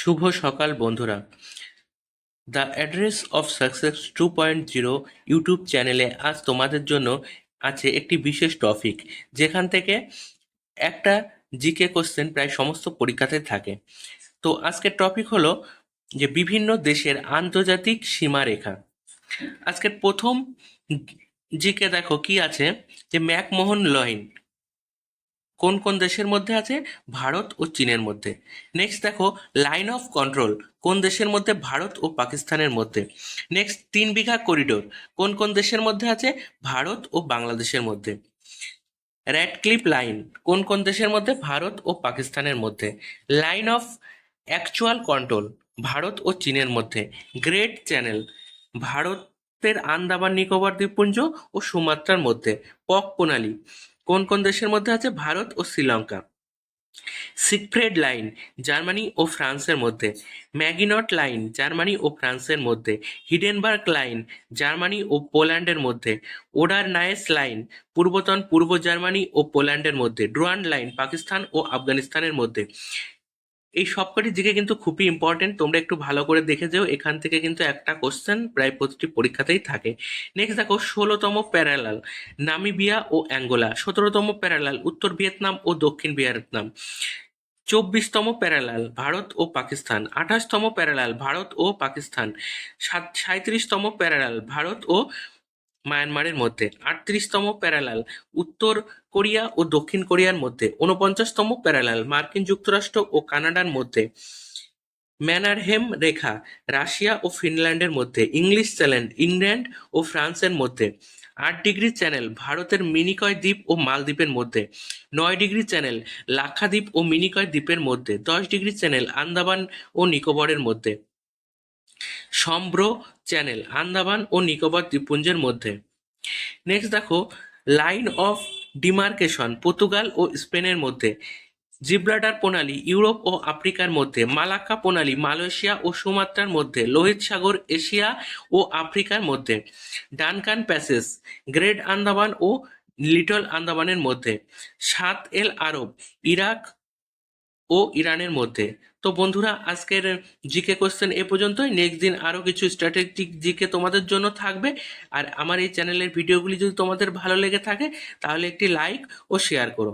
শুভ সকাল বন্ধুরা। The address of success 2.0 YouTube চ্যানেলে আজ তোমাদের জন্য আছে একটি বিশেষ টপিক, যেখান থেকে একটা জিকে কোশ্চেন প্রায় সমস্ত পরীক্ষাতে থাকে। তো আজকের টপিক হলো যে বিভিন্ন দেশের আন্তর্জাতিক সীমারেখা। আজকের প্রথম জিকে দেখো কি আছে, যে ম্যাকমোহন লাইন কোন কোন দেশের মধ্যে আছে? ভারত ও চীনের মধ্যে। নেক্সট দেখো, লাইন অফ কন্ট্রোল কোন দেশের মধ্যে? ভারত ও পাকিস্তানের মধ্যে। নেক্সট, 3 বিঘা করিডোর কোন কোন দেশের মধ্যে আছে? ভারত ও বাংলাদেশের মধ্যে। র্যাডক্লিফ লাইন কোন কোন দেশের মধ্যে? ভারত ও পাকিস্তানের মধ্যে। Line of actual control Bharat ও চীনের মধ্যে। গ্রেট চ্যানেল ভারতের আন্দামান নিকোবর দ্বীপপুঞ্জ ও সুমাত্রার মধ্যে। পক প্রণালী কোন কোন দেশের মধ্যে আছে? ভারত ও শ্রীলঙ্কা। সিগফ্রেড লাইন জার্মানি ও ফ্রান্সের মধ্যে। ম্যাগিনট লাইন জার্মানি ও ফ্রান্সের মধ্যে। হিডেনবার্গ লাইন জার্মানি ও পোল্যান্ডের মধ্যে। ওডার নায়েস লাইন পূর্বতন পূর্ব জার্মানি ও পোল্যান্ডের মধ্যে। ডুরান লাইন পাকিস্তান ও আফগানিস্তানের মধ্যে। এই সবকটি দিকে কিন্তু খুবই ইম্পর্টেন্ট, তোমরা একটু ভালো করে দেখে যাও, এখান থেকে কিন্তু একটা কোশ্চেন প্রায় প্রতিটি পরীক্ষাতেই থাকে। নেক্সট দেখো, 16তম প্যারালাল নামিবিয়া ও অ্যাঙ্গোলা। 17তম প্যারালাল উত্তর ভিয়েতনাম ও দক্ষিণ ভিয়েতনাম। 24তম প্যারালাল ভারত ও পাকিস্তান। 28তম প্যারালাল ভারত ও পাকিস্তান। 37তম প্যারালাল ভারত ও মায়ানমারের মধ্যে। 38তম প্যারালাল উত্তর কোরিয়া ও দক্ষিণ কোরিয়ার মধ্যে। 49তম প্যারালাল মার্কিন যুক্তরাষ্ট্র ও কানাডার মধ্যে। ম্যানারহেম রেখা রাশিয়া ও ফিনল্যান্ডের মধ্যে। ইংলিশ চ্যানেল ইংল্যান্ড ও ফ্রান্সের মধ্যে। 8 ডিগ্রি চ্যানেল ভারতের মিনিকয় দ্বীপ ও মালদ্বীপের মধ্যে। 9 ডিগ্রি চ্যানেল লাক্ষাদ্বীপ ও মিনিকয় দ্বীপের মধ্যে। 10 ডিগ্রি চ্যানেল আন্দামান ও নিকোবরের মধ্যে। সম্ব্র চ্যানেল আন্দামান ও নিকোবর দ্বীপপুঞ্জের মধ্যে। নেক্সট দেখো, লাইন অফ ডিমার্কেশন পর্তুগাল ও স্পেনের মধ্যে। জিব্রাল্টার প্রণালী ইউরোপ ও আফ্রিকার মধ্যে। মালাক্কা প্রণালী মালয়েশিয়া ও সুমাত্রার মধ্যে। লোহিত সাগর এশিয়া ও আফ্রিকার মধ্যে। ডানকান প্যাসেজ গ্রেট আন্দামান ও লিটল আন্দামানের মধ্যে। সাত এল আরব ইরাক ও ইরানের মধ্যে। তো বন্ধুরা, আজকের জিকে কোশ্চেন এ পর্যন্তই। নেক্সট দিন আরও কিছু স্ট্র্যাটেজিক জিকে তোমাদের জন্য থাকবে। আর আমার এই চ্যানেলের ভিডিওগুলি যদি তোমাদের ভালো লেগে থাকে, তাহলে একটি লাইক ও শেয়ার করো।